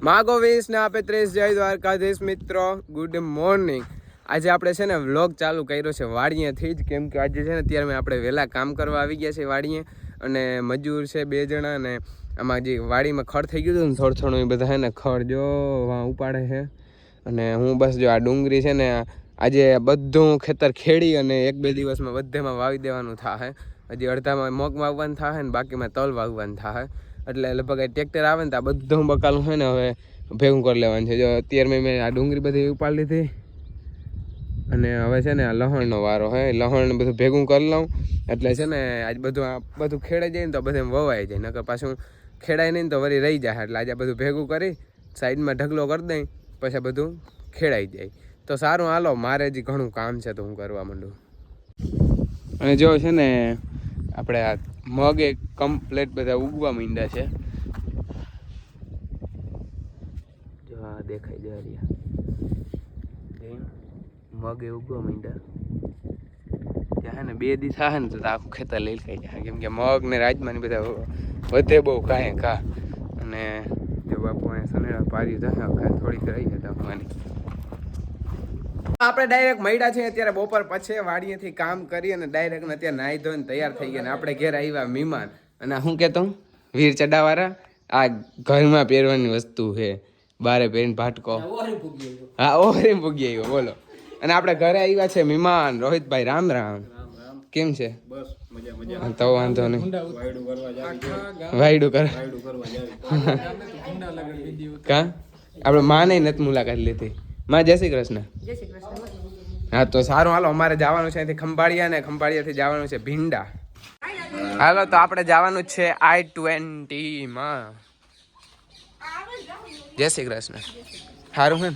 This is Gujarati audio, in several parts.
માગો 20 ને આપે 30 જય દ્વારકાધીશ મિત્રો ગુડ મોર્નિંગ। આજે આપણે છે ને વ્લોગ ચાલુ કર્યો છે વાડીએથી જ, કેમ કે આજે છે ને અત્યારે આપણે વહેલા કામ કરવા આવી ગયા છે વાડીએ, અને મજૂર છે 2 જણા, અને આમાં જે વાડીમાં ખડ થઈ ગયું હતું ને થોડું એ બધા છે ને ખડ જો ઉપાડે છે, અને હું બસ જો આ ડુંગળી છે ને આજે બધું ખેતર ખેડી અને 1-2 દિવસમાં બધેમાં વાવી દેવાનું થાય। હજી અડધામાં મગ વાવવાનું થાય ને બાકીમાં તલ વાવવાનું થાય, એટલે લગભગ ટ્રેક્ટર આવે ને તો આ બધું બકાલું છે ને હવે ભેગું કરી લેવાનું છે। જો અત્યારે મેં આ ડુંગળી બધી ઉપાડી લીધી, અને હવે છે ને આ લહણનો વારો હે, લહણ બધું ભેગું કરી લઉં એટલે છે ને આજ બધું ખેડાઈ જાય ને તો બધે વવાઈ જાય, નકર પાછું ખેડાય નહીં તો વળી રહી જાય, એટલે આજે બધું ભેગું કરી સાઈડમાં ઢગલો કરી દઈ પછી બધું ખેડાઈ જાય। તો સારું હાલો, મારે જ ઘણું કામ છે તો હું કરવા માંડું। અને જો છે ને આપણે આ મગ એક કમ્પ્લેટ બધા ઉગવા માંડ્યા છે, જો આ દેખાઈ જાય રહ્યા મગ એ ઉગવા માંડ્યા। ત્યાં ને 2 દી થાય ને તો આખું ખેતર લઈ ખાઈ જાય, કેમ કે મગ ને રાજમા ને બધા વધે બહુ કાંઈ કા, અને જો બાપુ અહીંયા સનેડા પારી થાય થોડીક રહી જતા હોવાની। આપણે ડાયરેક્ટ મળ્યા છે અત્યારે બપોર પછી વાડીએથી કામ કરી અને ડાયરેક્ટ અત્યારે નાહી ધોઈને તૈયાર થઈ ગયા, ને આપણે ઘેર આવ્યા મહેમાન। અને શું કહેતો વીર ચડાવાળા આ ઘરમાં પહેરવાની વસ્તુ છે, બારે પહેરીને ભાટકો, હા ઓહરી ભૂગી આવ્યો બોલો। અને આપણે ઘરે આવ્યા છે મહેમાન રોહિતભાઈ, રામ રામ, કેમ છે? બસ મજા મજા, તો વાંધો નહીં, વાયડું કરવા કા આપણે માને નથી મુલાકાત લીધી, માં જય શ્રી કૃષ્ણ। હા તો સારું હાલો, અમારે જવાનું છે અહીંથી ખંભાળિયા, ને ખંભાળિયાથી જવાનું છે ભીંડા। હાલો તો આપણે જવાનું છે I-20 માં। જય શ્રી કૃષ્ણ, સારું હે।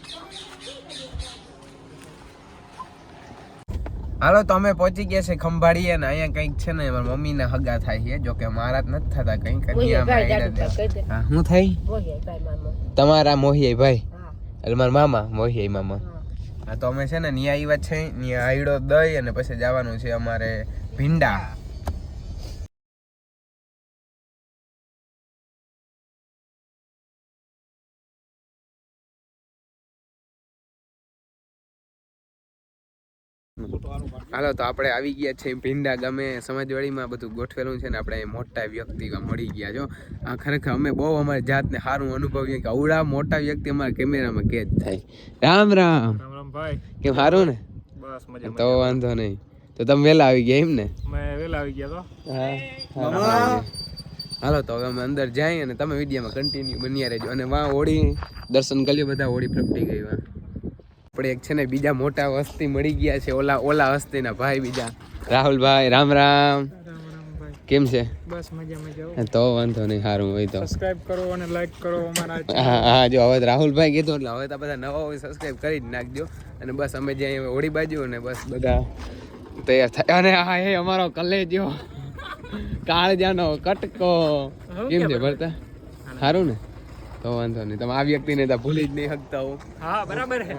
હાલો તો અમે પહોંચી ગયા છે ખંભાળિયા, ને અહીંયા કંઈક છે ને મારા મમ્મીના હગા થાય છે, જો કે મારા જ નથી થતા કંઈક। હા શું થાય તમારા મોહિયાઈ ભાઈ, એટલે મારા મામા મોહિયાઈ મામા। હા તો અમે છે ને નિયા આવ્યા છે, નિયા આયડો દઈ અને પછી જવાનું છે અમારે ભીંડા। હાલો તો આપણે આવી ગયા છે ભીંડા ગામે, સમાજવાડીમાં બધું ગોઠવેલું છે ને આપણે મોટા વ્યક્તિ મળી ગયા। જો આ ખરેખર અમે બહુ અમારી જાતને સારું અનુભવીએ કે આવડા મોટા વ્યક્તિ અમારા કેમેરામાં કેદ થાય। રામ રામ ભાઈ, કેમ સારું ને? બસ મજા, તો વાંધો નહીં। તો તમે વહેલા આવી ગયા એમ ને? મેં વહેલા આવી ગયા તો હા। હાલો તો હવે અમે અંદર જઈએ અને તમે વિડીયોમાં કન્ટિન્યુ બન્યા રહેજો। અને વાં હોળી દર્શન કરી બધા, હોળી પ્રગટી ગઈ વાં। આપણે એક છે ને બીજા મોટા વસ્તી મળી ગયા છે, ઓલા વસ્તીના ભાઈ બીજા રાહુલભાઈ, રામ રામ, કેમ છે? બસ મજા મજા, તો વાંધો નહીં, સારું હોય તો સબસ્ક્રાઇબ કરો અને લાઈક કરો અમારા। હા જો હવે રાહુલભાઈ કીધું એટલે હવે તો બધા નવા હોય સબસ્ક્રાઇબ કરી જ નાખજો। અને બસ અમે જ્યાં હોળી બાજુ અને બસ બધા તૈયાર થાય। અને હા એ અમારો કલેજો કાળજાનો કટકો, કેમ છે ભરતા? સારું ને, તો વાંધો નહીં, તમે આ વ્યક્તિને તો ભૂલી જ નહીં શકતા હો। હા બરાબર છે,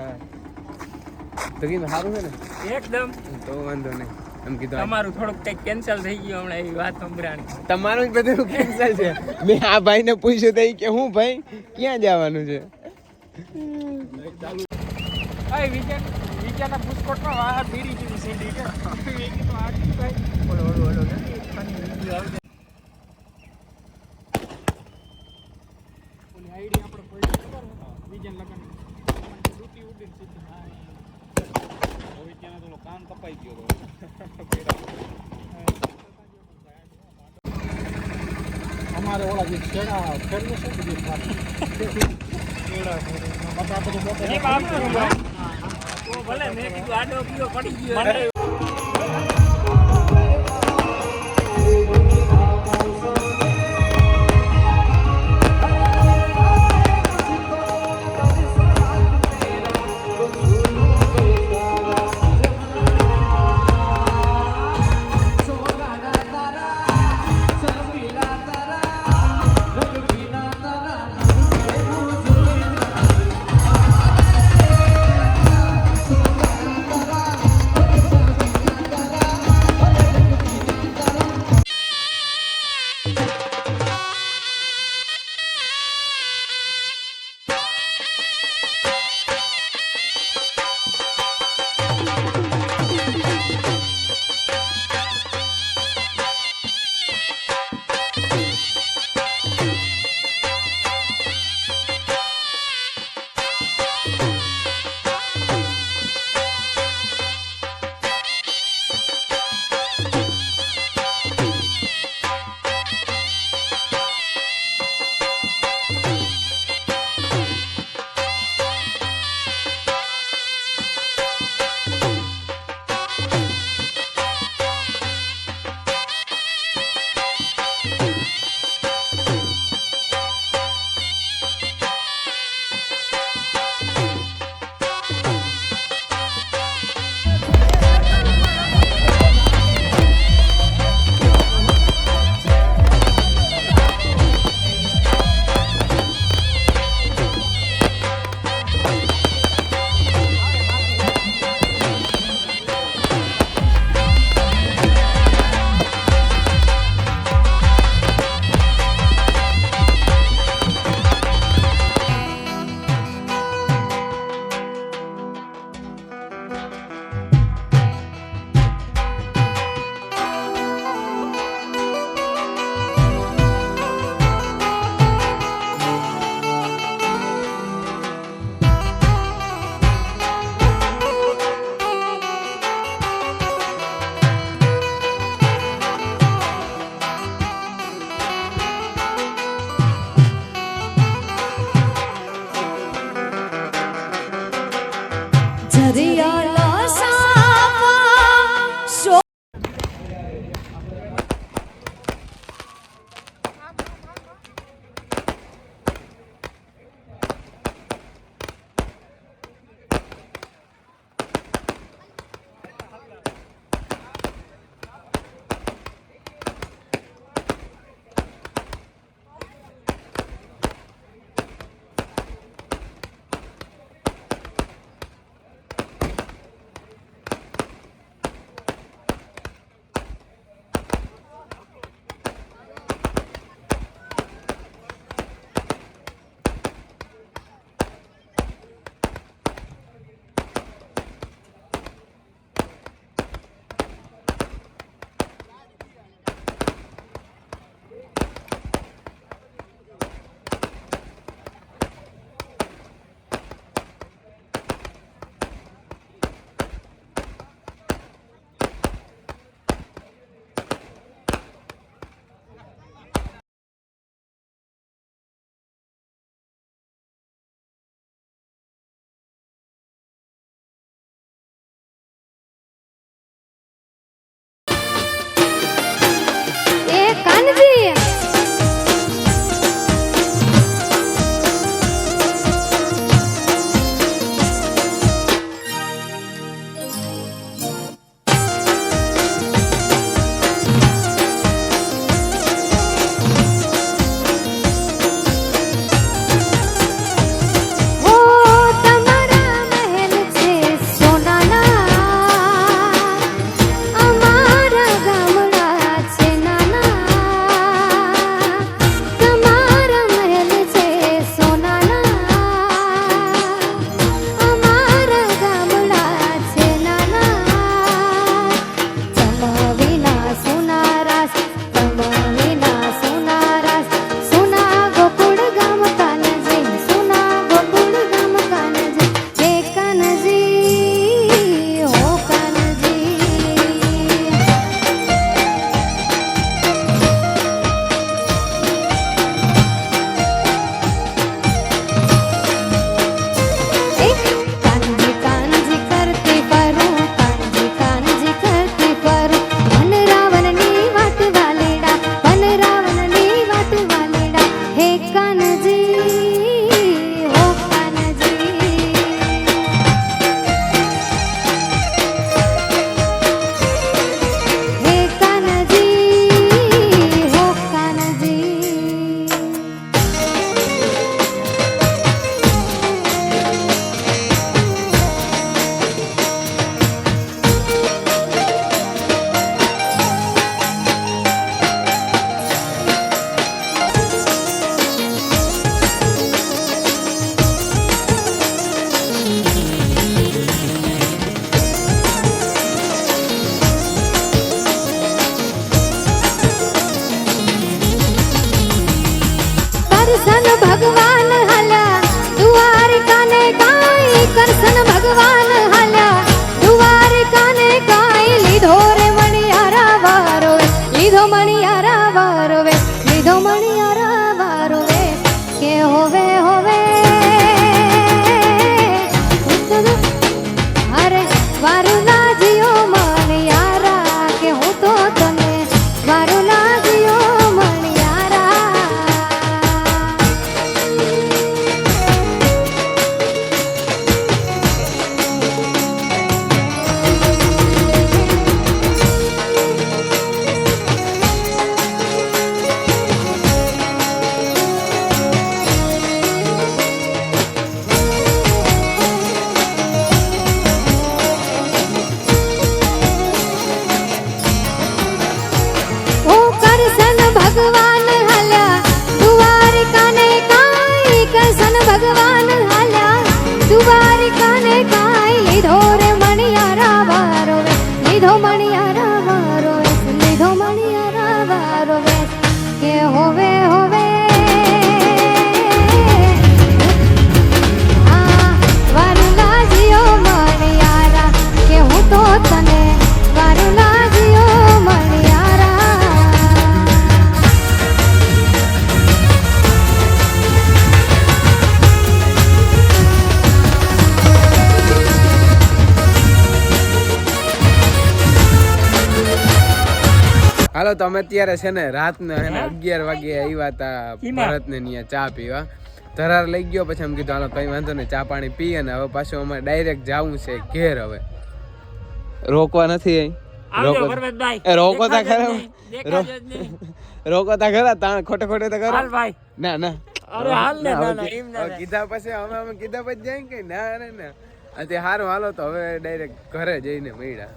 તો કીધું સારું છે ને એકદમ, તો વાંધો નહીં। એમ કીધું તમારું થોડુંક કંઈક કેન્સલ થઈ ગયું હમણાં, એવી વાત સંભળાણી। તમારું જ બધું કેન્સલ છે? મેં આ ભાઈને પૂછ્યું તો કે હું ભાઈ ક્યાં જવાનું છે? વિચારના પુષ્કોટમાં વાહ બીડી જેવી સીડી છે, મેં કીધું આ કીધું ભાઈ ઓલો નથી ઓલી આઈડી આપણે પડી ખબર વિજન લગન ડૂટી ઉડીને સીધી હવે ત્યાં તો કાન કપાઈ ગયો અમારે ઓલા જે છેડા ફેરવે છે બધી ભલે મેં કીધું આડો પીઓ પડી ગયો। નજરિયા સાપા કરશન ભગવાન હાલ્યા દ્વારકાને કાઈ કરશન ભગવાન હાલ્યા દ્વારકાને કાઈ લીધો રે મણિયારા વારો લીધો મણિયારા વારો લીધો મણિયારા વારો કે હોવે હોવે અરે વારું લાજ્યો મણિયારા કે હું તો તને વારું લાજ્યો ભગવાન હાલ્યા દ્વારકાને કાઈ કરશન ભગવાન હાલ્યા દ્વારકાને કાઈ લીધો રે મણિયારા વારો લીધો મણિયારા વારો લીધો મણિયારા વારો કે હોવે હોવે વારું લાજ્યો મણિયારા કે હું તો તને વારું લાજ્યો મણિયારા હાલો તો અમે અત્યારે છે ને રાતના હે ને 11 વાગે આવ્યા હતા ભરત ને ત્યાં ચા પીવા. ધરાર લઈ ગયો પછી એમ કીધું હાલો કઈ વાંધો નહીં, ચા પાણી પીએ ને હવે પાછું અમારે ડાયરેક્ટ જવું છે ઘેર. હવે રોકવા નથી રોકો તા ખરા રોકો તા ખરા તાણ ખોટે ખોટે તો કરો ના ના કીધા પછી અમે કીધા પછી જાય કે ના અરે ના હારું હાલો તો હવે ડાયરેક્ટ ઘરે જઈને મળ્યા.